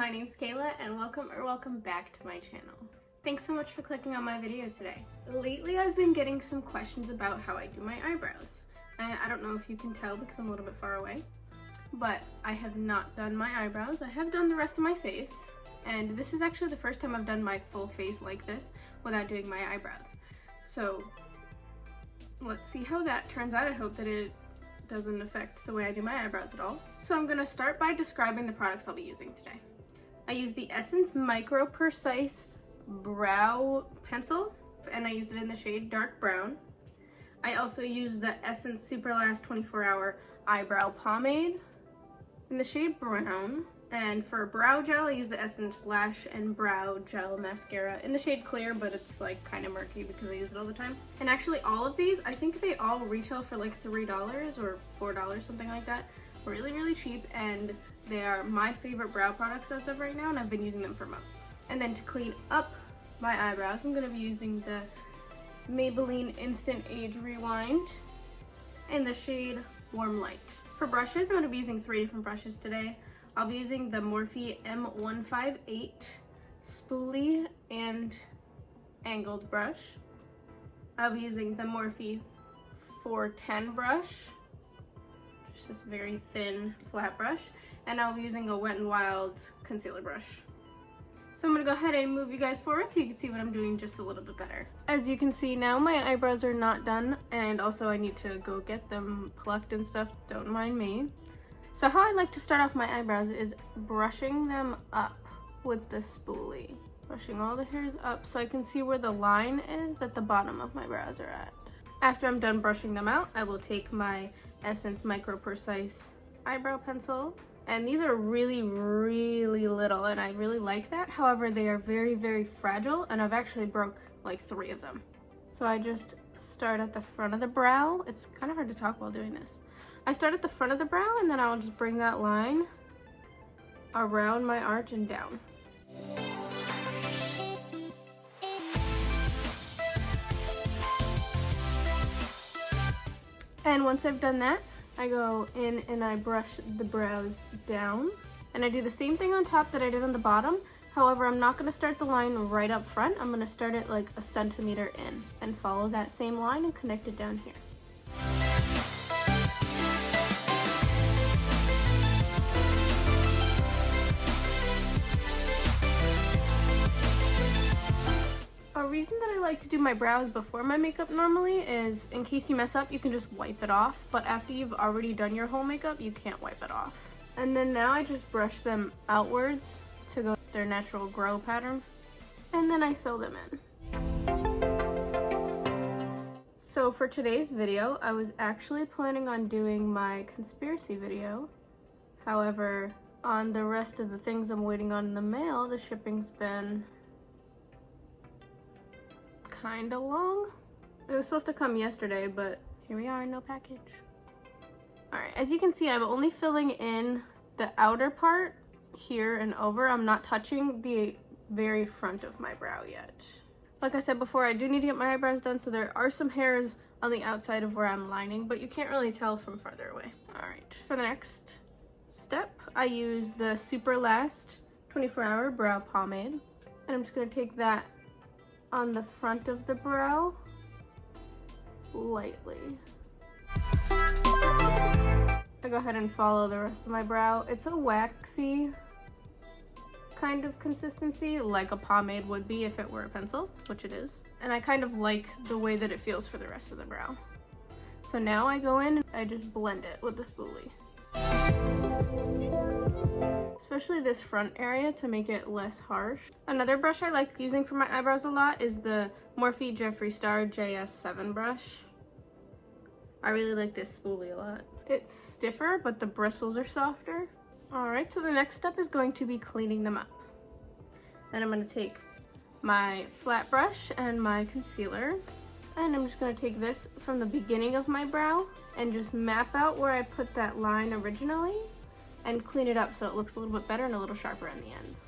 my name's Kayla and welcome back to my channel. Thanks so much for clicking on my video today. Lately I've been getting some questions about how I do my eyebrows. And I don't know if you can tell because I'm a little bit far away, but I have not done my eyebrows. I have done the rest of my face, and this is actually the first time I've done my full face like this without doing my eyebrows. So let's see how that turns out. I hope that it doesn't affect the way I do my eyebrows at all. So I'm gonna start by describing the products I'll be using today. I use the Essence Micro Precise Brow Pencil, and I use it in the shade Dark Brown. I also use the Essence Super Last 24 Hour Eyebrow Pomade in the shade Brown. And for brow gel, I use the Essence Lash and Brow Gel Mascara in the shade Clear, but it's like kind of murky because I use it all the time. And actually all of these, I think they all retail for like $3 or $4, something like that. Really, really cheap, and they are my favorite brow products as of right now, and I've been using them for months. And then to clean up my eyebrows, I'm gonna be using the Maybelline Instant Age Rewind in the shade Warm Light. For brushes, I'm gonna be using 3 different brushes today. I'll be using the Morphe M158 spoolie and angled brush. I'll be using the Morphe 410 brush, just this very thin flat brush, and I'll be using a Wet n Wild concealer brush. So I'm gonna go ahead and move you guys forward so you can see what I'm doing just a little bit better. As you can see now, my eyebrows are not done, and also I need to go get them plucked and stuff, don't mind me. So how I like to start off my eyebrows is brushing them up with the spoolie. Brushing all the hairs up so I can see where the line is that the bottom of my brows are at. After I'm done brushing them out, I will take my Essence Micro Precise eyebrow pencil. And these are really, really little, and I really like that. However, they are very, very fragile, and I've actually broke like 3 of them. So I just start at the front of the brow. It's kind of hard to talk while doing this. I start at the front of the brow, and then I'll just bring that line around my arch and down. And once I've done that, I go in and I brush the brows down. And I do the same thing on top that I did on the bottom. However, I'm not going to start the line right up front. I'm going to start it like a centimeter in and follow that same line and connect it down here. A reason that I like to do my brows before my makeup normally is in case you mess up, you can just wipe it off. But after you've already done your whole makeup, you can't wipe it off. And then now I just brush them outwards to go with their natural grow pattern. And then I fill them in. So for today's video, I was actually planning on doing my conspiracy video. However, on the rest of the things I'm waiting on in the mail, the shipping's been kinda long. It was supposed to come yesterday, but here we are, no package. Alright, as you can see, I'm only filling in the outer part here and over. I'm not touching the very front of my brow yet. Like I said before, I do need to get my eyebrows done, so there are some hairs on the outside of where I'm lining, but you can't really tell from farther away. Alright, for the next step, I use the Super Last 24 Hour Brow Pomade, and I'm just going to take that on the front of the brow, lightly. I go ahead and follow the rest of my brow. It's a waxy kind of consistency, like a pomade would be if it were a pencil, which it is. And I kind of like the way that it feels for the rest of the brow. So now I go in and I just blend it with the spoolie. Especially this front area to make it less harsh. Another brush I like using for my eyebrows a lot is the Morphe Jeffree Star JS7 brush. I really like this spoolie a lot. It's stiffer, but the bristles are softer. Alright, so the next step is going to be cleaning them up. Then I'm going to take my flat brush and my concealer, and I'm just going to take this from the beginning of my brow and just map out where I put that line originally and clean it up so it looks a little bit better and a little sharper on the ends.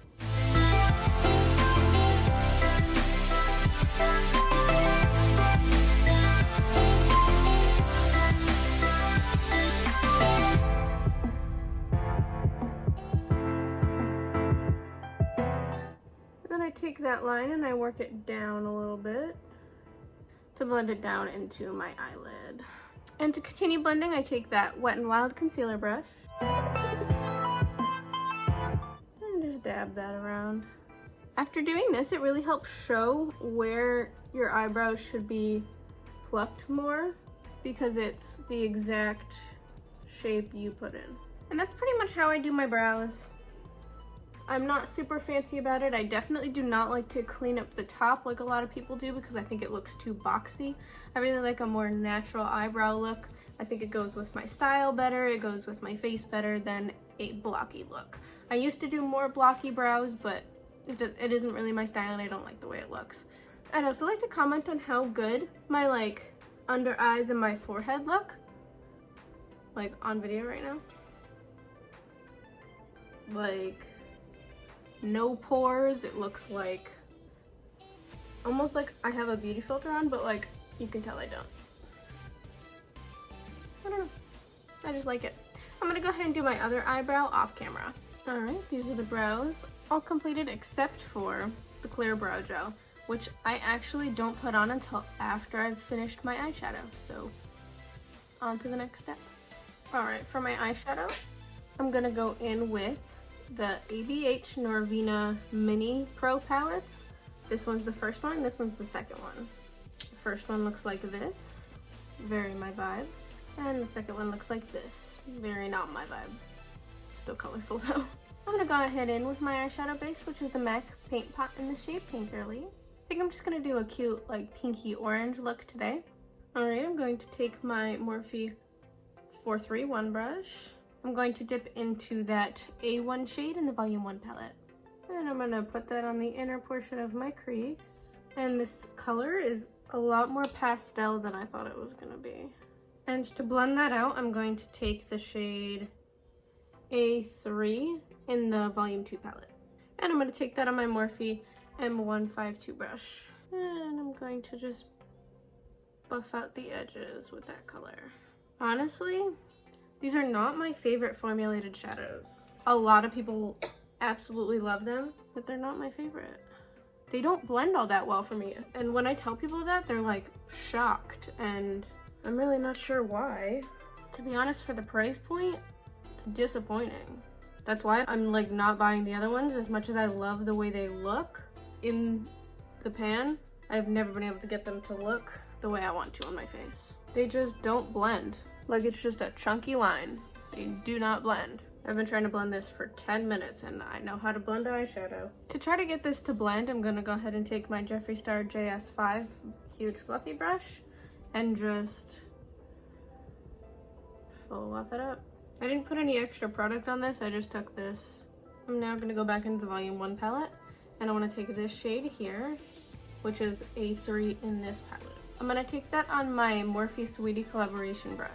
take that line and I work it down a little bit to blend it down into my eyelid. And to continue blending, I take that Wet n Wild concealer brush and just dab that around. After doing this, it really helps show where your eyebrows should be plucked more, because it's the exact shape you put in. And that's pretty much how I do my brows. I'm not super fancy about it. I definitely do not like to clean up the top like a lot of people do, because I think it looks too boxy. I really like a more natural eyebrow look. I think it goes with my style better, it goes with my face better than a blocky look. I used to do more blocky brows, but it isn't really my style and I don't like the way it looks. I'd also like to comment on how good my like under eyes and my forehead look, like on video right now. Like, no pores. It looks like almost like I have a beauty filter on, but like you can tell I don't. I don't know, I just like it. I'm gonna go ahead and do my other eyebrow off camera. All right, these are the brows all completed except for the clear brow gel, which I actually don't put on until after I've finished my eyeshadow. So on to the next step. All right, for my eyeshadow, I'm gonna go in with the ABH Norvina Mini Pro palettes. This one's the first one, this one's the second one. The first one looks like this, very my vibe. And the second one looks like this, very not my vibe. Still colorful though. I'm gonna go ahead in with my eyeshadow base, which is the MAC Paint Pot in the shade Painterly. I think I'm just gonna do a cute like pinky orange look today. Alright, I'm going to take my Morphe 431 brush. I'm going to dip into that A1 shade in the Volume 1 palette. And I'm gonna put that on the inner portion of my crease. And this color is a lot more pastel than I thought it was gonna be. And to blend that out, I'm going to take the shade A3 in the Volume 2 palette. And I'm going to take that on my Morphe M152 brush. And I'm going to just buff out the edges with that color. Honestly, these are not my favorite formulated shadows. A lot of people absolutely love them, but they're not my favorite. They don't blend all that well for me. And when I tell people that, they're like shocked, and I'm really not sure why. To be honest, for the price point, it's disappointing. That's why I'm like not buying the other ones. As much as I love the way they look in the pan, I've never been able to get them to look the way I want to on my face. They just don't blend. Like, it's just a chunky line. They do not blend. I've been trying to blend this for 10 minutes and I know how to blend eyeshadow. To try to get this to blend, I'm gonna go ahead and take my Jeffree Star JS5 huge fluffy brush and just fluff it up. I didn't put any extra product on this, I just took this. I'm now gonna go back into the Volume 1 palette and I wanna take this shade here, which is A3 in this palette. I'm gonna take that on my Morphe Sweetie Collaboration brush.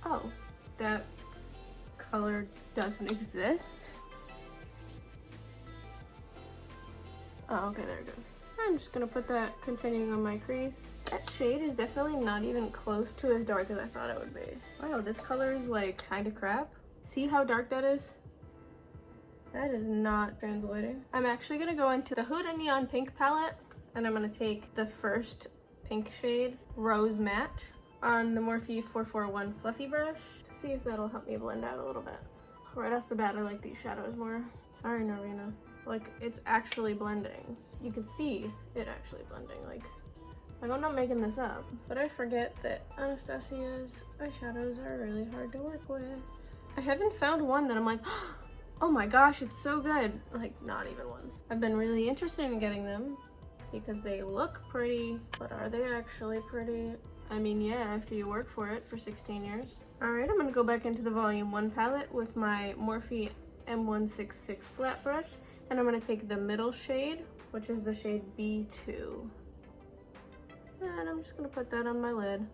Oh, that color doesn't exist. Oh, okay, there it goes. I'm just gonna put that continuing on my crease. That shade is definitely not even close to as dark as I thought it would be. Wow, this color is like kind of crap. See how dark that is? That is not translating. I'm actually gonna go into the Huda Neon Pink palette and I'm gonna take the first pink shade, Rose Matte, on the Morphe 441 fluffy brush to see if that'll help me blend out a little bit. Right off the bat, I like these shadows more. Sorry, Norvina. Like, it's actually blending. You can see it actually blending. Like I'm not making this up. But I forget that Anastasia's eyeshadows are really hard to work with. I haven't found one that I'm like, oh my gosh, it's so good. Like, not even one. I've been really interested in getting them because they look pretty, but are they actually pretty? I mean, yeah, after you work for it for 16 years. All right, I'm gonna go back into the Volume 1 palette with my Morphe M166 flat brush, and I'm gonna take the middle shade, which is the shade B2. And I'm just gonna put that on my lid.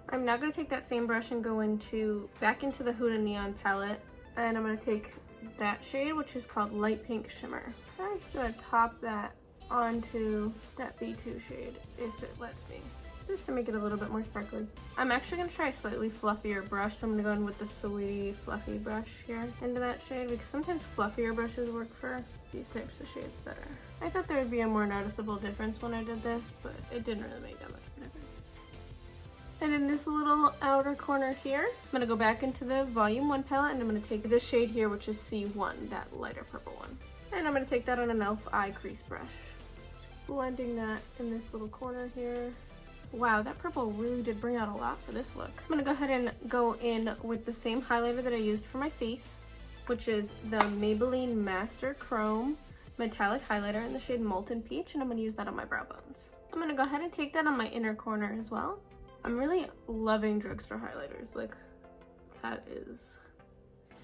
I'm now gonna take that same brush and go back into the Huda Neon palette, and I'm gonna take that shade, which is called Light Pink Shimmer. I'm just gonna top that onto that B2 shade, if it lets me. just to make it a little bit more sparkly. I'm actually going to try a slightly fluffier brush, so I'm going to go in with the Sweetie Fluffy brush here into that shade, because sometimes fluffier brushes work for these types of shades better. I thought there would be a more noticeable difference when I did this, but it didn't really make that much difference. And in this little outer corner here, I'm going to go back into the Volume 1 palette, and I'm going to take this shade here, which is C1, that lighter purple one. And I'm going to take that on an e.l.f. eye crease brush. Blending that in this little corner here. Wow, that purple really did bring out a lot for this look. I'm gonna go ahead and go in with the same highlighter that I used for my face, which is the Maybelline Master Chrome Metallic Highlighter in the shade Molten Peach, and I'm gonna use that on my brow bones. I'm gonna go ahead and take that on my inner corner as well. I'm really loving drugstore highlighters. Like, that is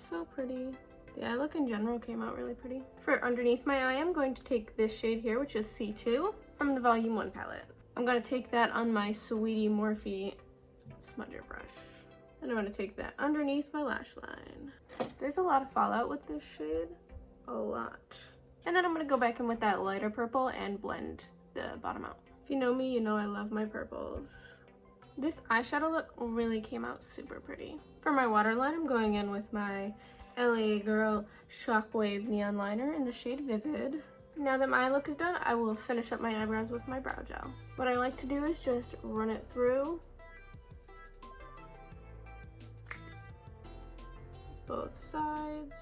so pretty. The eye look in general came out really pretty. For underneath my eye, I'm going to take this shade here, which is C2 from the Volume 1 palette. I'm going to take that on my Sweetie Morphe smudger brush. And I'm going to take that underneath my lash line. There's a lot of fallout with this shade. A lot. And then I'm going to go back in with that lighter purple and blend the bottom out. If you know me, you know I love my purples. This eyeshadow look really came out super pretty. For my waterline, I'm going in with my LA Girl Shockwave Neon Liner in the shade Vivid. Now that my eye look is done, I will finish up my eyebrows with my brow gel. What I like to do is just run it through both sides,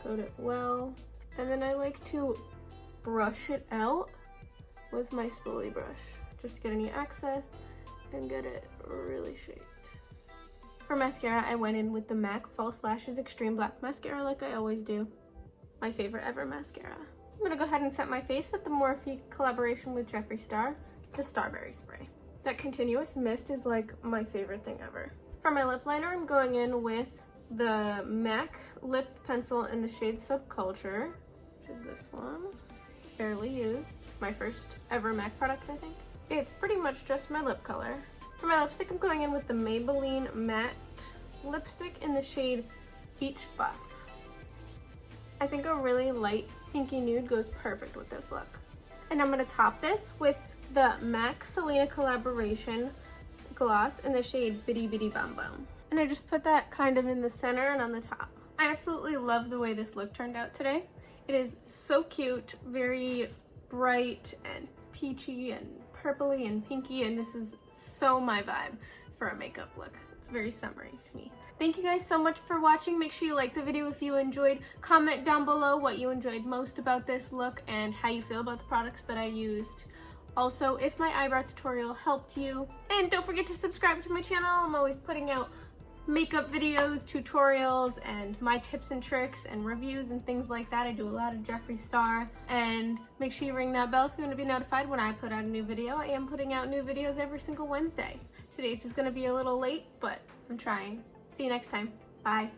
coat it well, and then I like to brush it out with my spoolie brush just to get any excess and get it really shaped. For mascara, I went in with the MAC False Lashes Extreme Black Mascara like I always do. My favorite ever mascara. I'm gonna go ahead and set my face with the Morphe collaboration with Jeffree Star, the Starberry Spray. That continuous mist is like my favorite thing ever. For my lip liner, I'm going in with the MAC Lip Pencil in the shade Subculture, which is this one. It's fairly used. My first ever MAC product, I think. It's pretty much just my lip color. For my lipstick, I'm going in with the Maybelline Matte Lipstick in the shade Peach Buff. I think a really light pinky nude goes perfect with this look. And I'm going to top this with the MAC Selena collaboration gloss in the shade Bitty Bitty Bum Bum. And I just put that kind of in the center and on the top. I absolutely love the way this look turned out today. It is so cute, very bright and peachy and purpley and pinky, and this is so my vibe for a makeup look. It's very summery to me. Thank you guys so much for watching. Make sure you like the video if you enjoyed. Comment down below what you enjoyed most about this look and how you feel about the products that I used. Also, if my eyebrow tutorial helped you. And don't forget to subscribe to my channel. I'm always putting out makeup videos, tutorials, and my tips and tricks and reviews and things like that. I do a lot of Jeffree Star. And make sure you ring that bell if you want to be notified when I put out a new video. I am putting out new videos every single Wednesday. Today's is going to be a little late, but I'm trying. See you next time. Bye.